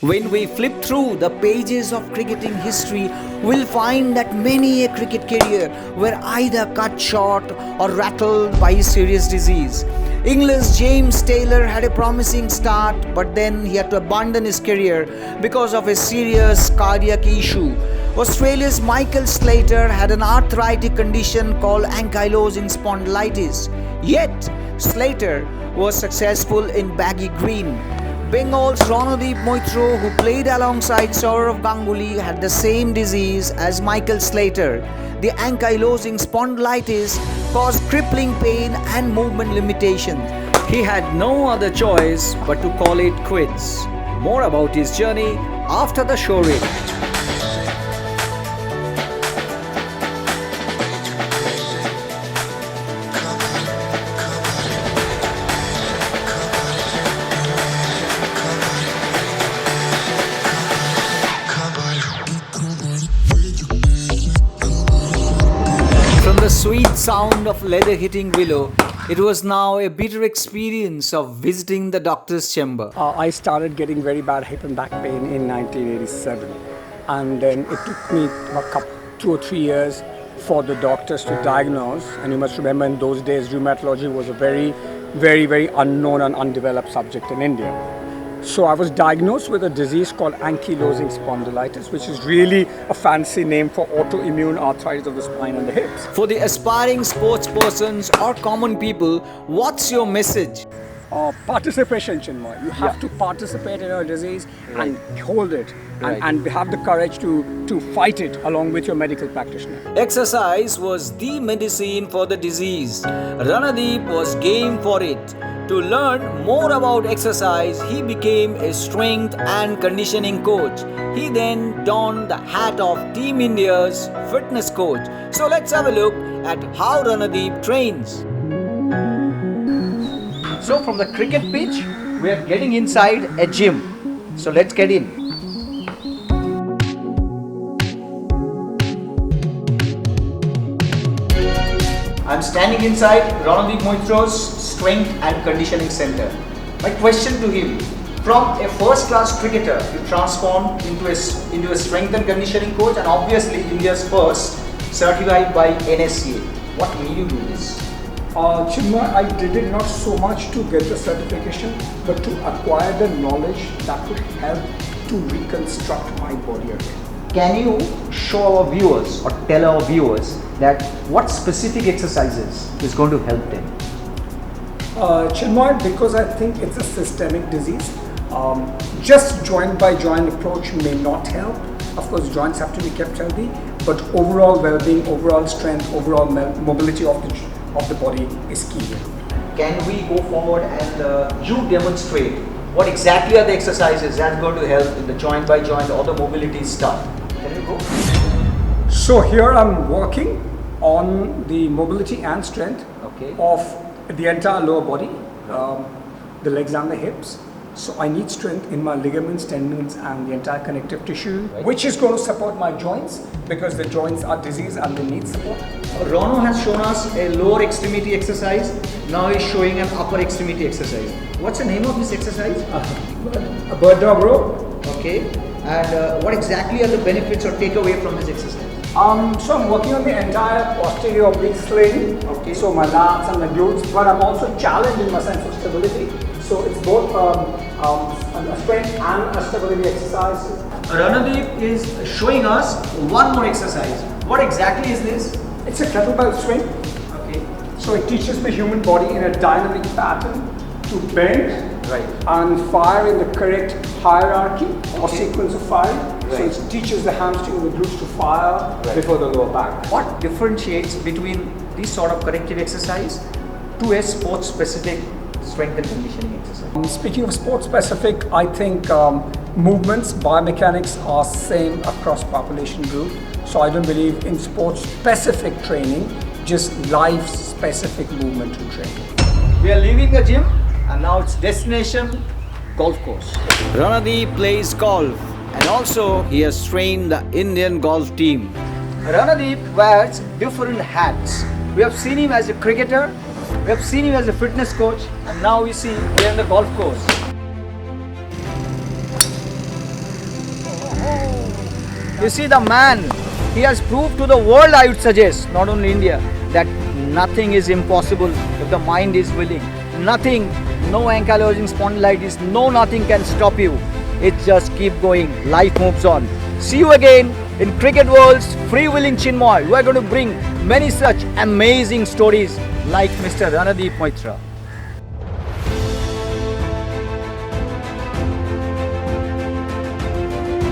When we flip through the pages of cricketing history, we'll find that many a cricket career were either cut short or rattled by a serious disease. English James Taylor had a promising start, but then he had to abandon his career because of a serious cardiac issue. Australia's Michael Slater had an arthritic condition called ankylosing spondylitis. Yet, Slater was successful in baggy green. Bengal's Ranadeep Moitra, who played alongside Sourav Ganguly, had the same disease as Michael Slater. The ankylosing spondylitis caused crippling pain and movement limitations. He had no other choice but to call it quits. More about his journey after the show reel. From the sweet sound of leather hitting willow, it was now a bitter experience of visiting the doctor's chamber. I started getting very bad hip and back pain in 1987, and then it took me about 2 or 3 years for the doctors to diagnose. And you must remember, in those days, rheumatology was a very unknown and undeveloped subject in India. So I was diagnosed with a disease called ankylosing spondylitis, which is really a fancy name for autoimmune arthritis of the spine and the hips. For the aspiring sports persons or common people, what's your message? Participation, Chinmoy. You have to participate in your disease and hold it and have the courage to fight it along with your medical practitioner. Exercise was the medicine for the disease. Ranadeep was game for it. To learn more about exercise, he became a strength and conditioning coach. He then donned the hat of Team India's fitness coach. So let's have a look at how Ranadeep trains. So from the cricket pitch, we are getting inside a gym. So let's get in. I'm standing inside Ranadeep Moitra's Strength and Conditioning Center. My question to him: from a first-class cricketer, you transformed into a strength and conditioning coach, and obviously India's first, certified by NSCA. What made you do this? Chinmoy, I did it not so much to get the certification, but to acquire the knowledge that would help to reconstruct my body again. Can you show our viewers or tell our viewers that what specific exercises is going to help them? Chinmoy, because I think it's a systemic disease, just joint by joint approach may not help. Of course, joints have to be kept healthy, but overall well-being, overall strength, overall mobility of the body is key. Can we go forward and you demonstrate what exactly are the exercises that are going to help in the joint by joint or the mobility stuff? Can you go? So here I'm working on the mobility and strength of the entire lower body, the legs and the hips. So I need strength in my ligaments, tendons and the entire connective tissue, which is going to support my joints because the joints are diseased and they need support. Rono has shown us a lower extremity exercise. Now he's showing an upper extremity exercise. What's the name of this exercise? A bird dog row. Okay. And what exactly are the benefits or takeaway from this exercise? So I'm working on the entire posterior oblique sling. Okay. So my lats and my glutes, but I'm also challenged in my sense of stability. So it's both a strength and a stability exercise. Ranadeep is showing us one more exercise. What exactly is this? It's a kettlebell swing. Okay. So it teaches the human body in a dynamic pattern to bend and fire in the correct hierarchy or sequence of firing. So it teaches the hamstring and the glutes to fire before the lower back. What differentiates between this sort of corrective exercise to a sports-specific strength and conditioning exercise? Speaking of sports-specific, I think movements, biomechanics are same across population group. So I don't believe in sports-specific training, just life-specific movement training. We are leaving the gym and now it's destination golf course. Ranadeep plays golf and also he has trained the Indian golf team. Ranadeep wears different hats. We have seen him as a cricketer, we have seen him as a fitness coach, and now we see him here on the golf course. You see, the man, he has proved to the world, I would suggest, not only India, that nothing is impossible if the mind is willing. Nothing, no ankylosing spondylitis, no nothing can stop you. It just keep going. Life moves on. See you again in Cricket World's Free-Willing Chinmoy. We are going to bring many such amazing stories like Mr. Ranadeep Moitra.